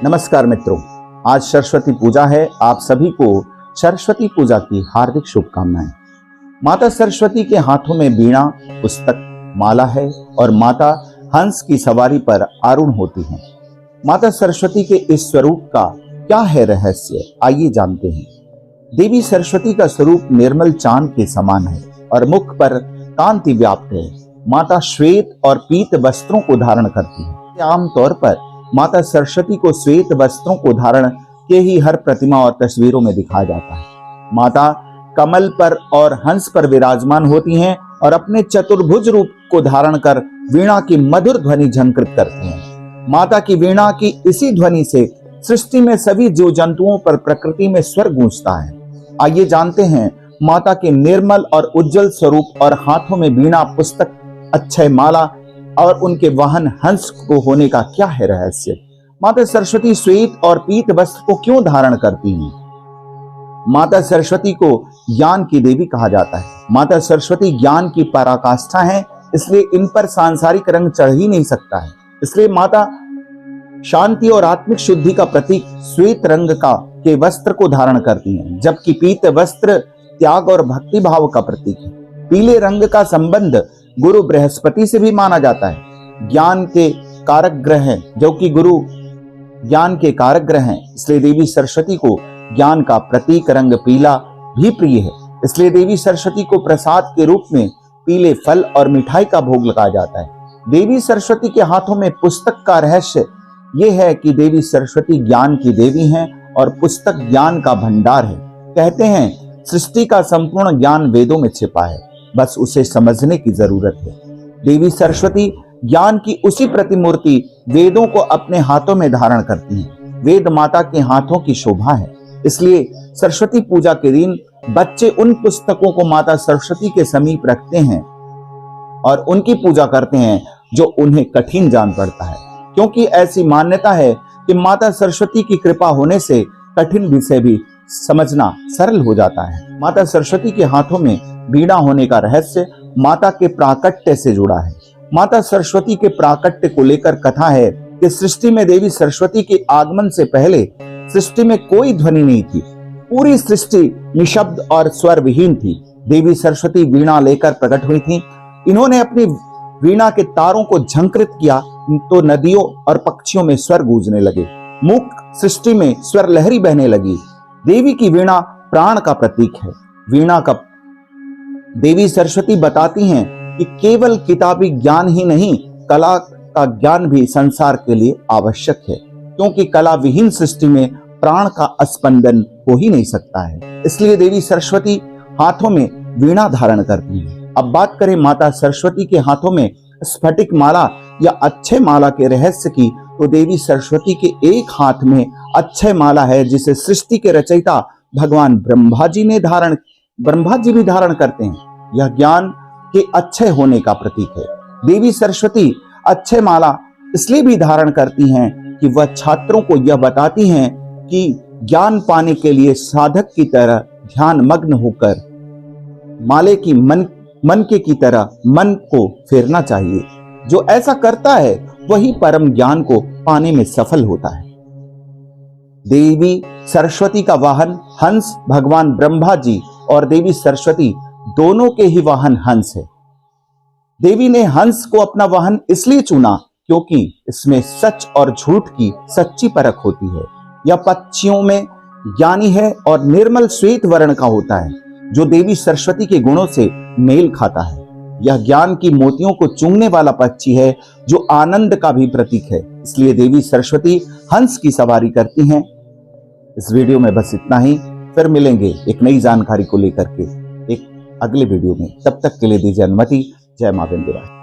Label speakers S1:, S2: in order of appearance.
S1: नमस्कार मित्रों, आज सरस्वती पूजा है। आप सभी को सरस्वती पूजा की हार्दिक शुभकामनाएं। माता सरस्वती के हाथों में वीणा, पुस्तक, माला है और माता हंस की सवारी पर आरूढ़ होती हैं। माता सरस्वती के इस स्वरूप का क्या है रहस्य, आइए जानते हैं। देवी सरस्वती का स्वरूप निर्मल चांद के समान है और मुख पर कांति व्याप्त है। माता श्वेत और पीत वस्त्रों को धारण करती है। आमतौर पर माता सरस्वती को श्वेत वस्त्रों को धारण के ही हर प्रतिमा और तस्वीरों में दिखाया जाता है। माता कमल पर और हंस पर विराजमान होती हैं और अपने चतुर्भुज रूप को धारण कर वीणा की मधुर ध्वनि झंकृत करती हैं। माता की वीणा की इसी ध्वनि से सृष्टि में सभी जीव जंतुओं पर प्रकृति में स्वर गूंजता है। आइए जानते हैं माता के निर्मल और उज्जवल स्वरूप और हाथों में वीणा, पुस्तक, अक्षय माला और उनके वाहन हंस को होने का क्या है रहस्य। माता सरस्वती श्वेत और पीत वस्त्र को क्यों धारण करती हैं? माता सरस्वती को ज्ञान की देवी कहा जाता है। माता सरस्वती ज्ञान की पराकाष्ठा है, इसलिए इन पर सांसारिक रंग चढ़ ही नहीं सकता है। इसलिए माता शांति और आत्मिक शुद्धि का प्रतीक श्वेत रंग के वस्त्र को धारण करती हैं, जबकि पीत वस्त्र त्याग और भक्ति भाव का प्रतीक है। पीले रंग का संबंध गुरु बृहस्पति से भी माना जाता है। ज्ञान के कारक ग्रह हैं, जो कि गुरु ज्ञान के कारक ग्रह हैं, इसलिए देवी सरस्वती को ज्ञान का प्रतीक रंग पीला भी प्रिय है। इसलिए देवी सरस्वती को प्रसाद के रूप में पीले फल और मिठाई का भोग लगाया जाता है। देवी सरस्वती के हाथों में पुस्तक का रहस्य यह है कि देवी सरस्वती ज्ञान की देवी हैं और पुस्तक ज्ञान का भंडार है। कहते हैं सृष्टि का संपूर्ण ज्ञान वेदों में छिपा है, बस उसे समझने की जरूरत है। देवी सरस्वती ज्ञान की उसी प्रतिमूर्ति वेदों को अपने हाथों में धारण करती हैं। वेद माता के हाथों की शोभा है, इसलिए सरस्वती पूजा के दिन बच्चे उन पुस्तकों को माता सरस्वती के समीप रखते हैं और उनकी पूजा करते हैं जो उन्हें कठिन जान पड़ता है, क्योंकि ऐसी मान्यता है कि माता सरस्वती की कृपा होने से कठिन विषय भी समझना सरल हो जाता है। माता सरस्वती के हाथों में वीणा होने का रहस्य माता के प्राकट्य से जुड़ा है। माता सरस्वती के प्राकट्य को लेकर कथा है कि सृष्टि में देवी सरस्वती के आगमन से पहले सृष्टि में कोई ध्वनि नहीं थी। पूरी सृष्टि निशब्द और स्वर विहीन थी। देवी सरस्वती वीणा लेकर प्रकट हुई थी। इन्होंने अपनी वीणा के तारों को झंकृत किया तो नदियों और पक्षियों में स्वर गूंजने लगे। मुक्त सृष्टि में स्वर लहरी बहने लगी। देवी की वीणा प्राण का प्रतीक है। वीणा का देवी सरस्वती बताती हैं कि केवल किताबी ज्ञान ही नहीं, कला का ज्ञान भी संसार के लिए आवश्यक है, क्योंकि कला विहीन सृष्टि में प्राण का स्पंदन हो ही नहीं सकता है। इसलिए देवी सरस्वती हाथों में वीणा धारण करती है। अब बात करें माता सरस्वती के हाथों में स्फटिक माला या अक्षय माला के रहस्य की, तो देवी सरस्वती के एक हाथ में अक्षय माला है, जिसे सृष्टि के रचयिता भगवान ब्रह्मा जी भी धारण करते हैं। यह ज्ञान के अक्षय होने का प्रतीक है। देवी सरस्वती अक्षय माला इसलिए भी धारण करती हैं कि वह छात्रों को यह बताती हैं कि ज्ञान पाने के लिए साधक की तरह ध्यान मग्न होकर माले की मन के की तरह मन को फेरना चाहिए। जो ऐसा करता है वही परम ज्ञान को पाने में सफल होता है। देवी सरस्वती का वाहन हंस भगवान ब्रह्मा जी और देवी सरस्वती दोनों के ही वाहन हंस है। देवी ने हंस को अपना वाहन इसलिए चुना क्योंकि इसमें सच और झूठ की सच्ची परख होती है। यह पक्षियों में ज्ञानी है और निर्मल श्वेत वर्ण का होता है, जो देवी सरस्वती के गुणों से मेल खाता है। यह ज्ञान की मोतियों को चूमने वाला पक्षी है, जो आनंद का भी प्रतीक है। इसलिए देवी सरस्वती हंस की सवारी करती हैं। इस वीडियो में बस इतना ही। फिर मिलेंगे एक नई जानकारी को लेकर के एक अगले वीडियो में। तब तक के लिए दीजिए अनुमति। जय मां विंध्यवासिनी।